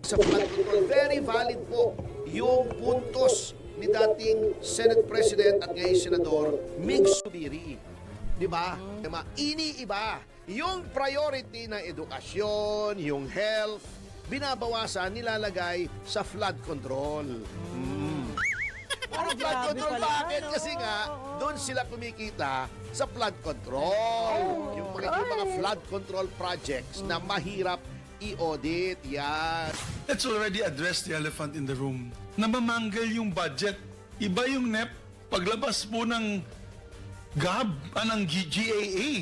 Sa flood control, very valid po yung puntos ni dating Senate President at ngayon Senador Mig Subiri. Di ba? Iniiba yung priority ng edukasyon, yung health, binabawasan, nilalagay sa flood control. Puro flood grabe control, pala, bakit? no? Kasi nga, Oo. doon sila kumikita sa flood control. Yung mga flood control projects na mahirap i-audit. Yan. Let's already address the elephant in the room. Namamanggal yung budget. Iba yung NEP. Paglabas po ng GAB, ng GAA.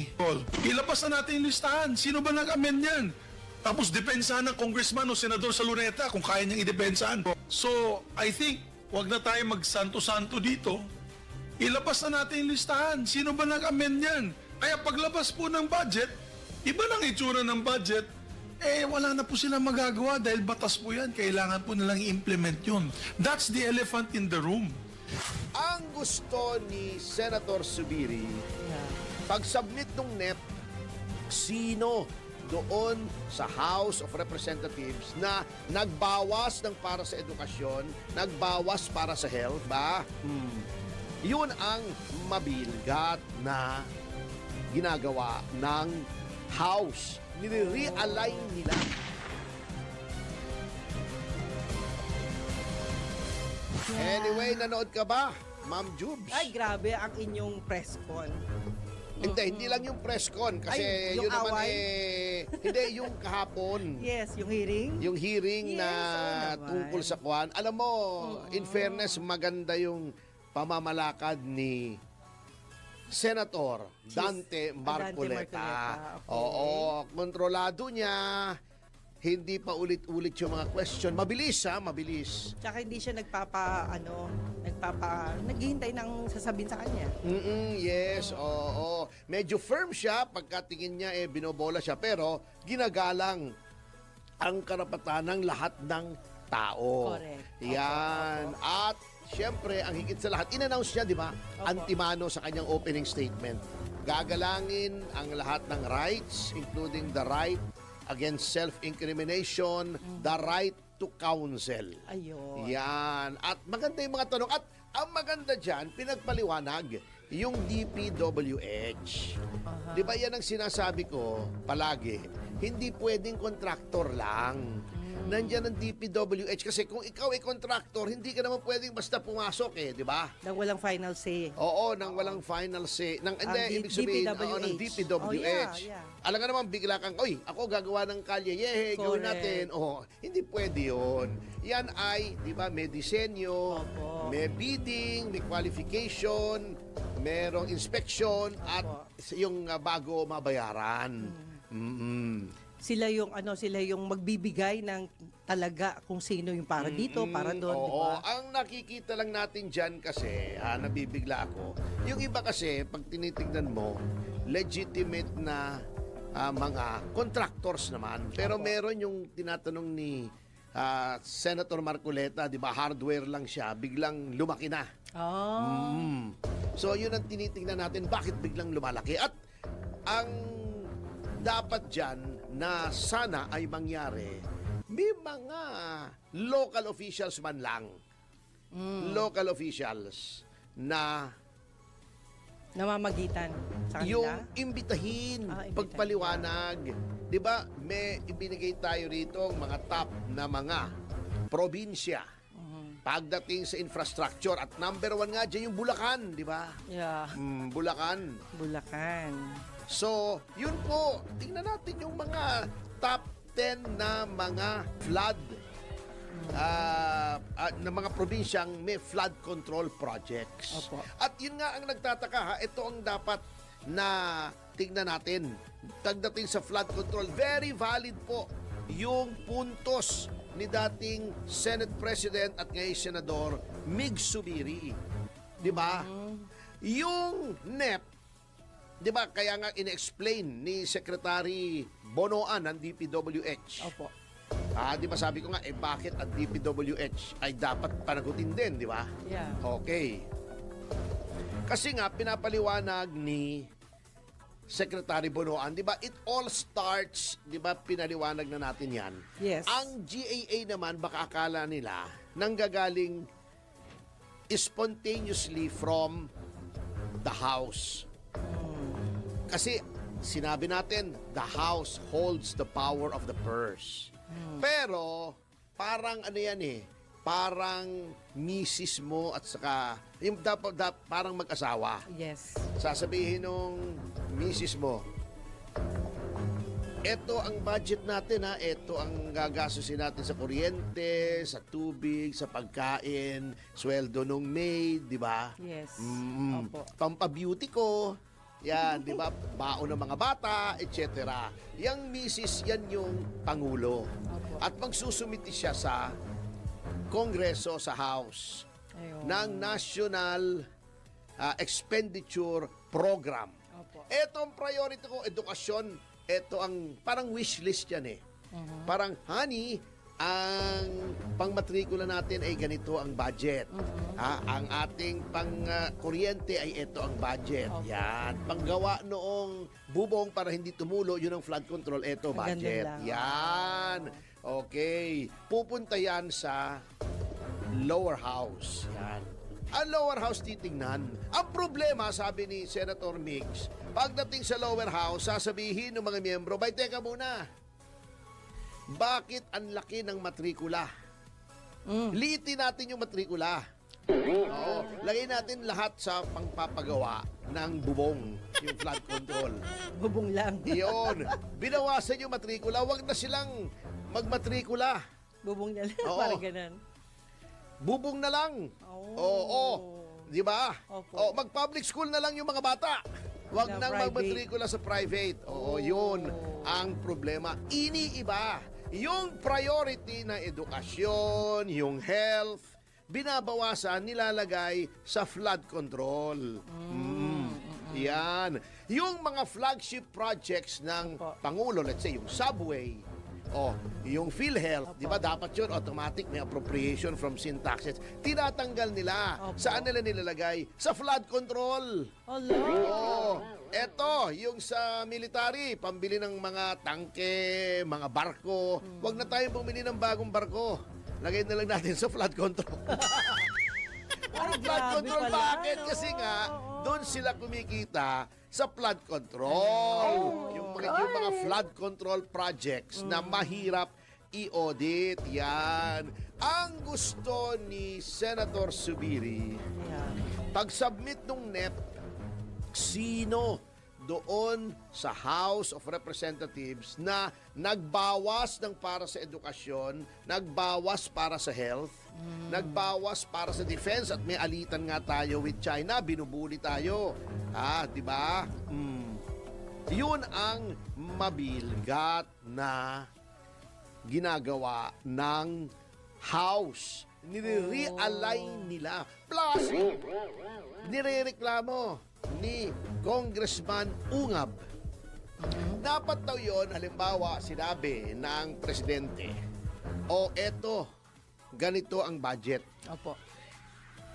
Ilabas na natin yung listahan. Sino ba nag-amend yan? Tapos depensahan ng congressman o senador sa Luneta kung kaya niyang idepensahan. So, I think, wag na tayo magsanto-santo dito. Ilabas na natin yung listahan. Sino ba nag-amend yan? Kaya paglabas po ng budget, iba lang itsura ng budget, wala na po sila magagawa dahil batas po yan. Kailangan po nilang i-implement yun. That's the elephant in the room. Ang gusto ni Senator Subiri, pag-submit ng NEP, sino doon sa House of Representatives na nagbawas ng para sa edukasyon, nagbawas para sa health, ba? Yun ang mabilgat na ginagawa ng House. Nire-realign nila. Anyway, nanood ka ba, Ma'am Jubes? Ay, grabe ang inyong press con. Hindi lang yung press con kasi Ay, yung yun naman away? hindi yung kahapon. Yes, yung hearing. Yung hearing Yes, na oo naman. tungkol sa kwan. Alam mo, in fairness, maganda yung pamamalakad ni Senator Dante Marcoleta. Marcoleta, okay. Oo, kontrolado niya. Hindi pa ulit-ulit yung mga question. Mabilis, mabilis. Tsaka hindi siya naghihintay ng sasabihin sa kanya. Yes, oo. Medyo firm siya, pagkatingin niya binobola siya, pero ginagalang ang karapatan ng lahat ng tao. Correct. Yan. At siyempre, ang higit sa lahat, in-announce niya, di ba? Antimano sa kanyang opening statement. Gagalangin ang lahat ng rights, including the right against self-incrimination, the right to counsel. Ayun. Yan. At maganda yung mga tanong. At ang maganda dyan, pinagpaliwanag yung DPWH. Di ba yan ang sinasabi ko palagi? Hindi pwedeng kontraktor lang. Nandyan ang DPWH. Kasi kung ikaw ay kontraktor, hindi ka naman pwedeng basta pumasok di ba? Nang walang final say. Oo, nang walang final say. Ibig sabihin, ng DPWH. Oh, yeah. Alam nga naman, bigla kang, ako gagawa ng kalye, gawin natin. Hindi pwede yun. Yan ay, di ba, may disenyo, Opo. may bidding, may qualification, merong inspection, at yung bago mabayaran. Sila yung magbibigay ng talaga kung sino yung para dito, para doon, di ba? Ang nakikita lang natin dyan kasi, nabibigla ako, yung iba kasi, pag tinitignan mo, legitimate na mga contractors naman. Pero meron yung tinatanong ni Senator Marcoleta, di ba, hardware lang siya, biglang lumaki na. So, yun ang tinitingnan natin, bakit biglang lumalaki? At ang dapat dyan na sana ay mangyari, may mga local officials man lang. Local officials na Namamagitan sa kanila. yung imbitahin, pagpaliwanag. Di ba, may ibinigay tayo rito mga top na mga probinsya pagdating sa infrastructure. At number 1 nga dyan yung Bulacan, di ba? Yeah. Bulacan. Bulacan. So, yun po. Tingnan natin yung mga top 10 na mga flood na mga probinsyang may flood control projects. Opo. At yun nga ang nagtataka, ito ang dapat na tingnan natin. Pagdating sa flood control, very valid po yung puntos ni dating Senate President at ngayon Senador Mig Subiri. Di ba? Yung NEP, di ba, kaya nga in-explain ni Secretary Bonoan ng DPWH. Opo. Di ba sabi ko nga, bakit ang DPWH ay dapat panagutin din, di ba? Yeah. Okay. Kasi nga, pinapaliwanag ni Secretary Bonoan, di ba? It all starts, di ba, pinaliwanag na natin yan. Yes. Ang GAA naman, baka akala nila, nanggagaling spontaneously from the House. Kasi sinabi natin, the House holds the power of the purse. Pero, parang ano yan eh, parang misis mo at saka, yung parang mag-asawa. Yes. Sasabihin nung misis mo, eto ang budget natin ha, eto ang gagastusin natin sa kuryente, sa tubig, sa pagkain, sweldo nung maid, di ba? Yes. Opo. Pampabeauty ko, yan, di ba? Baon ng mga bata, etc. Yang misis, yan yung Pangulo. Opo. At magsusumiti siya sa Kongreso, sa House, Ayun. ng National Expenditure Program. Opo. Ito ang priority ko, edukasyon. Ito ang parang wish list yan eh. Parang, honey, ang pangmatrikula natin ay ganito ang budget. Ang ating pang-kuryente ay ito ang budget. Okay. Yan. Panggawa noong bubong para hindi tumulo, yun ang flood control. Ito, Ang ganda budget. lang. Yan. Okay. Pupunta yan sa lower house. Yan. Ang lower house titingnan. Ang problema, sabi ni Senator Mix, pagdating sa lower house, sasabihin ng mga miyembro, bay, teka muna, bakit ang laki ng matrikula? Liitin natin yung matrikula. Oo. Lagay natin lahat sa pangpapagawa ng bubong, yung flood control. Bubong lang. Iyon. Binawasan yung matrikula, wag na silang magmatrikula. Bubong niya lang. Oo. Parang ganun. Bubong na lang. Oh. Oo. Di ba? Opo. O, mag-public school na lang yung mga bata. Huwag Na nang private. magmatrikula sa private. Oo, yun ang problema. Iniiba. Yung priority na edukasyon, yung health, binabawasan, nilalagay sa flood control. Yan. Yung mga flagship projects ng Opo. Pangulo, let's say, yung subway, yung PhilHealth, di ba dapat yun, automatic may appropriation from sin taxes. Tinatanggal nila. Opo. Saan nila nilalagay? Sa flood control. Hello. Eto, yung sa military, pambili ng mga tangke, mga barko. Huwag na tayong bumili ng bagong barko. Lagay na lang natin sa flood control. Puro flood grabe control. pala, Bakit? no? Kasi nga, doon sila kumikita sa flood control. Yung mga flood control projects na mahirap i-audit. Yan. Ang gusto ni Senator Zubiri, Ayan. pag-submit ng NEP, sino doon sa House of Representatives na nagbawas ng para sa edukasyon, nagbawas para sa health, nagbawas para sa defense, at may alitan nga tayo with China, binubuli tayo. Di ba? Yun ang mabilgat na ginagawa ng House. Nire-realign nila. Plus, nirereklamo ni Congressman Ungab. Dapat daw yun, halimbawa, sinabi ng presidente, eto, ganito ang budget. Opo.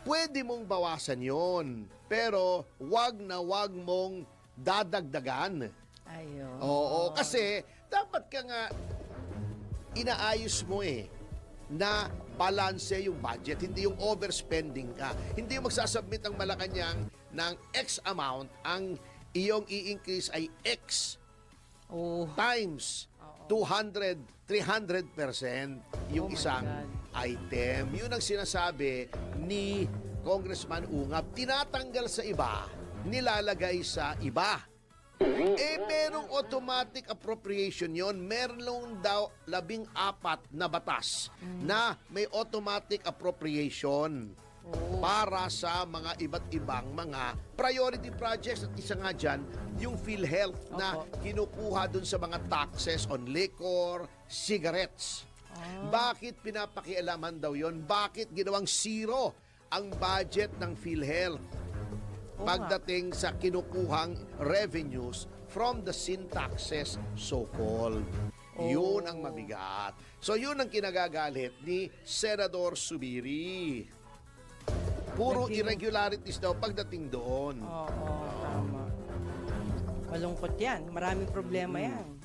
Pwede mong bawasan yon, pero wag na wag mong dadagdagan. Ayun. Oo, kasi dapat ka nga inaayos mo na balanse yung budget, hindi yung overspending ka. Hindi yung magsasubmit ang Malacanang ng X amount, ang iyong i-increase ay X times 200, 300% yung Oh my isang God. item. Yun ang sinasabi ni Congressman Ungab. Tinatanggal sa iba, nilalagay sa iba. Merong automatic appropriation yon. Meron daw 14 na batas na may automatic appropriation para sa mga iba't ibang mga priority projects. At isa nga dyan, yung PhilHealth na kinukuha dun sa mga taxes on liquor, cigarettes. Bakit pinapakialaman daw yon? Bakit ginawang zero ang budget ng PhilHealth pagdating sa kinukuhang revenues from the sin taxes so-called? Yun ang mabigat. So yun ang kinagagalit ni Senador Zubiri. Puro irregularities daw pagdating doon. Oo, tama. Malungkot yan. Maraming problema yan.